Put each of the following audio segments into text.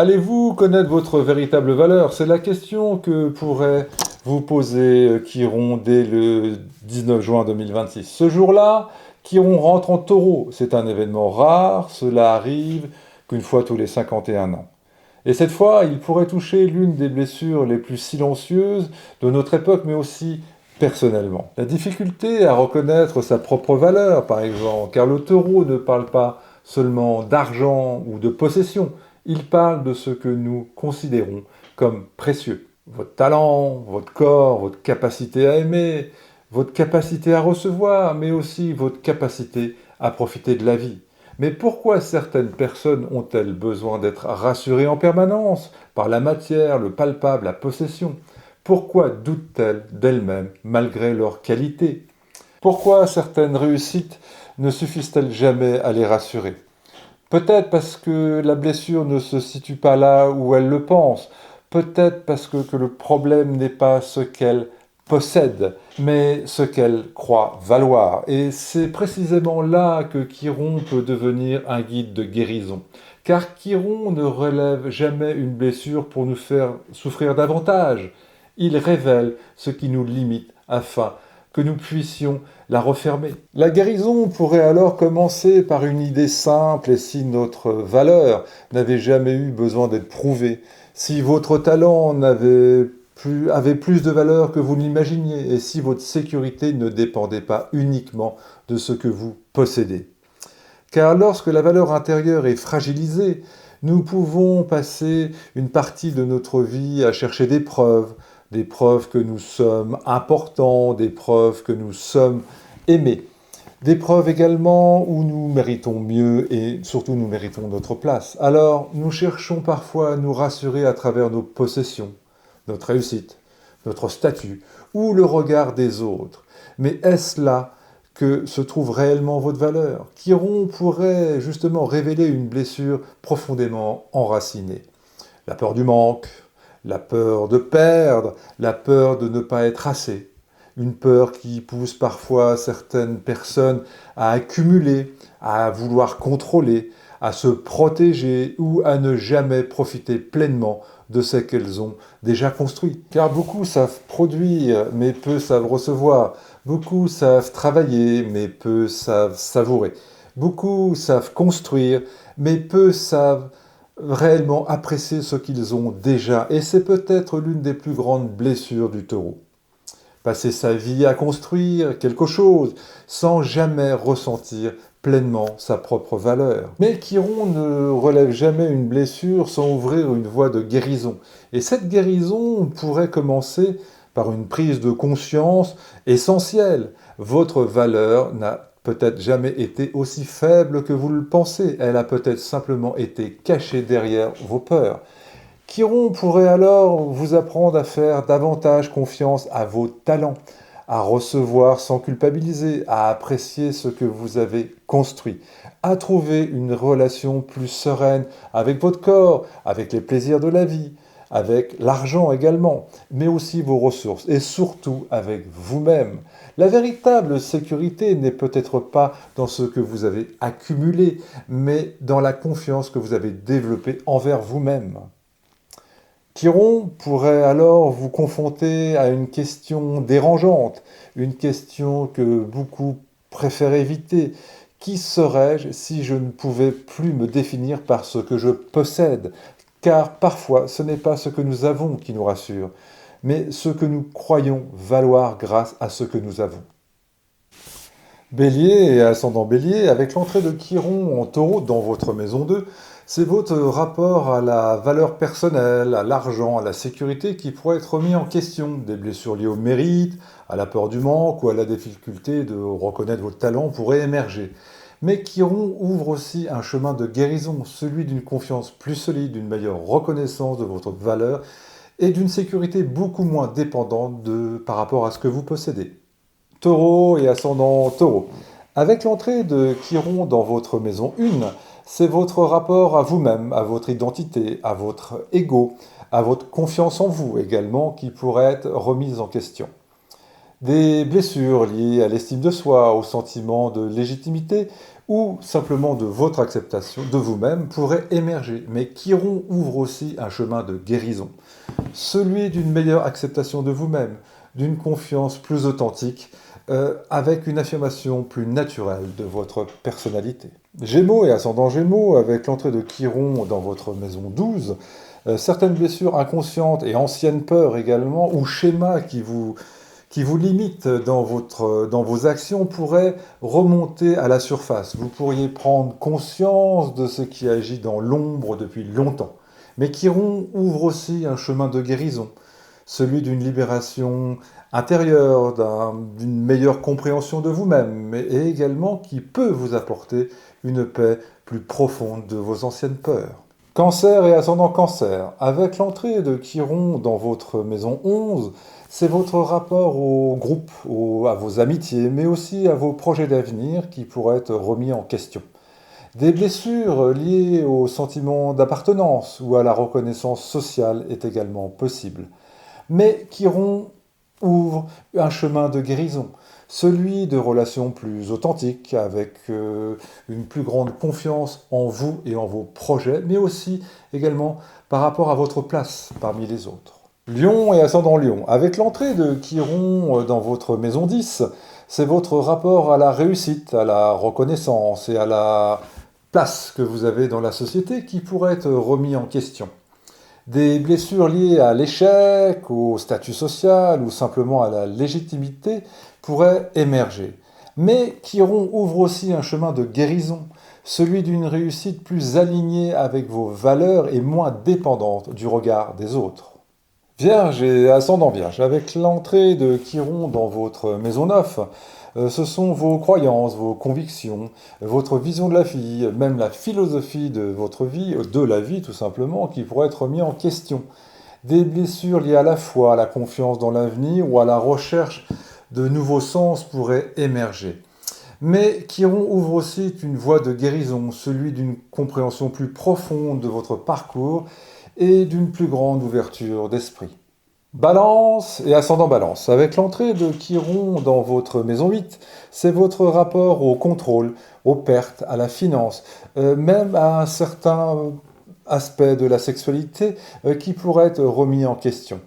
Allez-vous connaître votre véritable valeur? C'est la question que pourrait vous poser Chiron dès le 19 juin 2026. Ce jour-là, Chiron rentre en taureau. C'est un événement rare, cela arrive qu'une fois tous les 51 ans. Et cette fois, il pourrait toucher l'une des blessures les plus silencieuses de notre époque, mais aussi personnellement. La difficulté à reconnaître sa propre valeur, par exemple, car le taureau ne parle pas seulement d'argent ou de possession, il parle de ce que nous considérons comme précieux. Votre talent, votre corps, votre capacité à aimer, votre capacité à recevoir, mais aussi votre capacité à profiter de la vie. Mais pourquoi certaines personnes ont-elles besoin d'être rassurées en permanence par la matière, le palpable, la possession? Pourquoi doutent-elles d'elles-mêmes malgré leur qualité? Pourquoi certaines réussites ne suffisent-elles jamais à les rassurer? Peut-être parce que la blessure ne se situe pas là où elle le pense. Peut-être parce que le problème n'est pas ce qu'elle possède, mais ce qu'elle croit valoir. Et c'est précisément là que Chiron peut devenir un guide de guérison. Car Chiron ne relève jamais une blessure pour nous faire souffrir davantage. Il révèle ce qui nous limite afin que nous puissions la refermer. La guérison pourrait alors commencer par une idée simple, et si notre valeur n'avait jamais eu besoin d'être prouvée, si votre talent avait plus de valeur que vous l'imaginiez, et si votre sécurité ne dépendait pas uniquement de ce que vous possédez. Car lorsque la valeur intérieure est fragilisée, nous pouvons passer une partie de notre vie à chercher des preuves que nous sommes importants, des preuves que nous sommes aimés, des preuves également où nous méritons mieux et surtout nous méritons notre place. Alors nous cherchons parfois à nous rassurer à travers nos possessions, notre réussite, notre statut ou le regard des autres. Mais est-ce là que se trouve réellement votre valeur? Chiron pourrait justement révéler une blessure profondément enracinée. La peur du manque, la peur de perdre, la peur de ne pas être assez. Une peur qui pousse parfois certaines personnes à accumuler, à vouloir contrôler, à se protéger ou à ne jamais profiter pleinement de ce qu'elles ont déjà construit. Car beaucoup savent produire, mais peu savent recevoir. Beaucoup savent travailler, mais peu savent savourer. Beaucoup savent construire, mais peu savent réellement apprécier ce qu'ils ont déjà. Et c'est peut-être l'une des plus grandes blessures du taureau. Passer sa vie à construire quelque chose sans jamais ressentir pleinement sa propre valeur. Mais Chiron ne relève jamais une blessure sans ouvrir une voie de guérison. Et cette guérison pourrait commencer par une prise de conscience essentielle. Votre valeur n'a peut-être jamais été aussi faible que vous le pensez. Elle a peut-être simplement été cachée derrière vos peurs. Chiron pourrait alors vous apprendre à faire davantage confiance à vos talents, à recevoir sans culpabiliser, à apprécier ce que vous avez construit, à trouver une relation plus sereine avec votre corps, avec les plaisirs de la vie, avec l'argent également, mais aussi vos ressources et surtout avec vous-même. La véritable sécurité n'est peut-être pas dans ce que vous avez accumulé, mais dans la confiance que vous avez développée envers vous-même. Chiron pourrait alors vous confronter à une question dérangeante, une question que beaucoup préfèrent éviter. Qui serais-je si je ne pouvais plus me définir par ce que je possède? Car parfois, ce n'est pas ce que nous avons qui nous rassure, mais ce que nous croyons valoir grâce à ce que nous avons. Bélier et ascendant Bélier, avec l'entrée de Chiron en taureau dans votre maison 2, c'est votre rapport à la valeur personnelle, à l'argent, à la sécurité qui pourrait être mis en question. Des blessures liées au mérite, à la peur du manque ou à la difficulté de reconnaître votre talent pourraient émerger. Mais Chiron ouvre aussi un chemin de guérison, celui d'une confiance plus solide, d'une meilleure reconnaissance de votre valeur et d'une sécurité beaucoup moins dépendante par rapport à ce que vous possédez. Taureau et ascendant Taureau. Avec l'entrée de Chiron dans votre maison 1, c'est votre rapport à vous-même, à votre identité, à votre ego, à votre confiance en vous également qui pourrait être remise en question. Des blessures liées à l'estime de soi, au sentiment de légitimité ou simplement de votre acceptation de vous-même pourraient émerger. Mais Chiron ouvre aussi un chemin de guérison, celui d'une meilleure acceptation de vous-même, d'une confiance plus authentique, avec une affirmation plus naturelle de votre personnalité. Gémeaux et ascendant Gémeaux, avec l'entrée de Chiron dans votre maison 12, certaines blessures inconscientes et anciennes peurs également, ou schémas qui vous limitent dans vos actions pourraient remonter à la surface. Vous pourriez prendre conscience de ce qui agit dans l'ombre depuis longtemps. Mais Chiron ouvre aussi un chemin de guérison, celui d'une libération intérieure, d'une meilleure compréhension de vous-même, mais également qui peut vous apporter une paix plus profonde de vos anciennes peurs. Cancer et ascendant Cancer, avec l'entrée de Chiron dans votre maison 11, c'est votre rapport au groupe, à vos amitiés, mais aussi à vos projets d'avenir qui pourraient être remis en question. Des blessures liées au sentiment d'appartenance ou à la reconnaissance sociale est également possible. Mais Chiron ouvre un chemin de guérison, celui de relations plus authentiques, avec une plus grande confiance en vous et en vos projets, mais aussi également par rapport à votre place parmi les autres. Lion et ascendant Lion, avec l'entrée de Chiron dans votre maison 10, c'est votre rapport à la réussite, à la reconnaissance et à la place que vous avez dans la société qui pourrait être remis en question. Des blessures liées à l'échec, au statut social ou simplement à la légitimité pourraient émerger. Mais Chiron ouvre aussi un chemin de guérison, celui d'une réussite plus alignée avec vos valeurs et moins dépendante du regard des autres. Vierge et ascendant Vierge, avec l'entrée de Chiron dans votre maison 9, ce sont vos croyances, vos convictions, votre vision de la vie, même la philosophie de votre vie, de la vie tout simplement, qui pourraient être mis en question. Des blessures liées à la foi, à la confiance dans l'avenir ou à la recherche de nouveaux sens pourraient émerger. Mais Chiron ouvre aussi une voie de guérison, celui d'une compréhension plus profonde de votre parcours et d'une plus grande ouverture d'esprit. Balance et ascendant Balance. Avec l'entrée de Chiron dans votre maison 8, c'est votre rapport au contrôle, aux pertes, à la finance, même à un certain aspect de la sexualité qui pourrait être remis en question.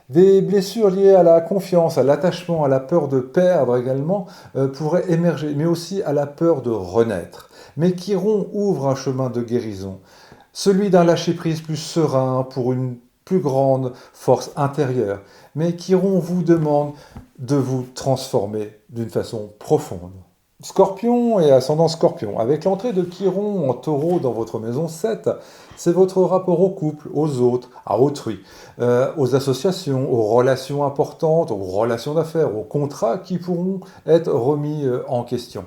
Des blessures liées à la confiance, à l'attachement, à la peur de perdre également pourraient émerger, mais aussi à la peur de renaître. Mais Chiron ouvre un chemin de guérison, celui d'un lâcher-prise plus serein pour une plus grande force intérieure, mais Chiron vous demande de vous transformer d'une façon profonde. Scorpion et ascendant Scorpion, avec l'entrée de Chiron en taureau dans votre maison 7, c'est votre rapport au couple, aux autres, à autrui, aux associations, aux relations importantes, aux relations d'affaires, aux contrats qui pourront être remis en question.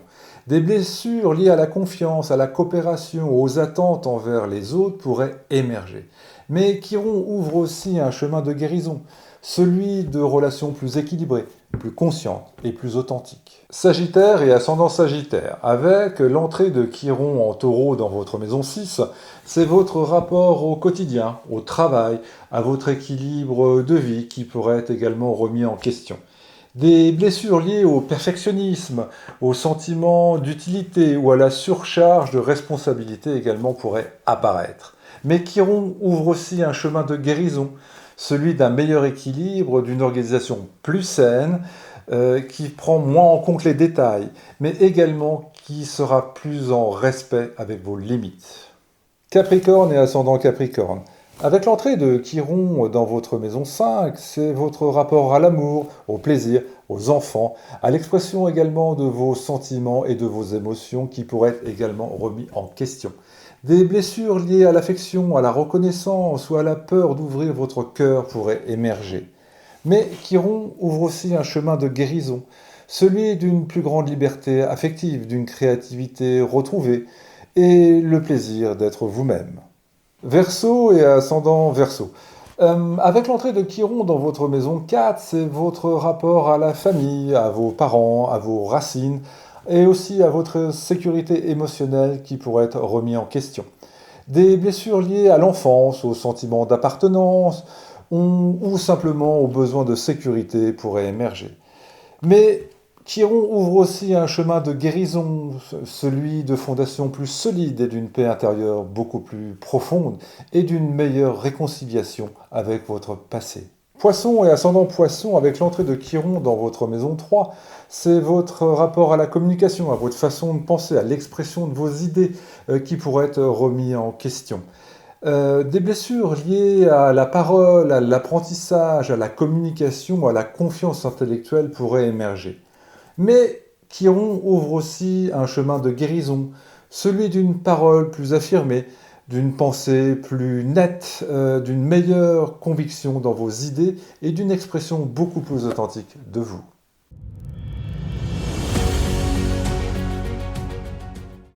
Des blessures liées à la confiance, à la coopération, aux attentes envers les autres pourraient émerger. Mais Chiron ouvre aussi un chemin de guérison, celui de relations plus équilibrées, plus conscientes et plus authentiques. Sagittaire et ascendant Sagittaire, avec l'entrée de Chiron en taureau dans votre maison 6, c'est votre rapport au quotidien, au travail, à votre équilibre de vie qui pourrait être également remis en question. Des blessures liées au perfectionnisme, au sentiment d'utilité ou à la surcharge de responsabilité également pourraient apparaître. Mais Chiron ouvre aussi un chemin de guérison, celui d'un meilleur équilibre, d'une organisation plus saine, qui prend moins en compte les détails, mais également qui sera plus en respect avec vos limites. Capricorne et ascendant Capricorne. Avec l'entrée de Chiron dans votre maison 5, c'est votre rapport à l'amour, au plaisir, aux enfants, à l'expression également de vos sentiments et de vos émotions qui pourraient être également remis en question. Des blessures liées à l'affection, à la reconnaissance ou à la peur d'ouvrir votre cœur pourraient émerger. Mais Chiron ouvre aussi un chemin de guérison, celui d'une plus grande liberté affective, d'une créativité retrouvée et le plaisir d'être vous-même. Verseau et ascendant Verseau. Avec l'entrée de Chiron dans votre maison 4, c'est votre rapport à la famille, à vos parents, à vos racines, et aussi à votre sécurité émotionnelle qui pourrait être remis en question. Des blessures liées à l'enfance, au sentiment d'appartenance ou simplement aux besoins de sécurité pourraient émerger. Mais Chiron ouvre aussi un chemin de guérison, celui de fondations plus solides et d'une paix intérieure beaucoup plus profonde et d'une meilleure réconciliation avec votre passé. Poisson et ascendant Poisson, avec l'entrée de Chiron dans votre maison 3, c'est votre rapport à la communication, à votre façon de penser, à l'expression de vos idées qui pourraient être remis en question. Des blessures liées à la parole, à l'apprentissage, à la communication, à la confiance intellectuelle pourraient émerger. Mais Chiron ouvre aussi un chemin de guérison, celui d'une parole plus affirmée, d'une pensée plus nette, d'une meilleure conviction dans vos idées et d'une expression beaucoup plus authentique de vous.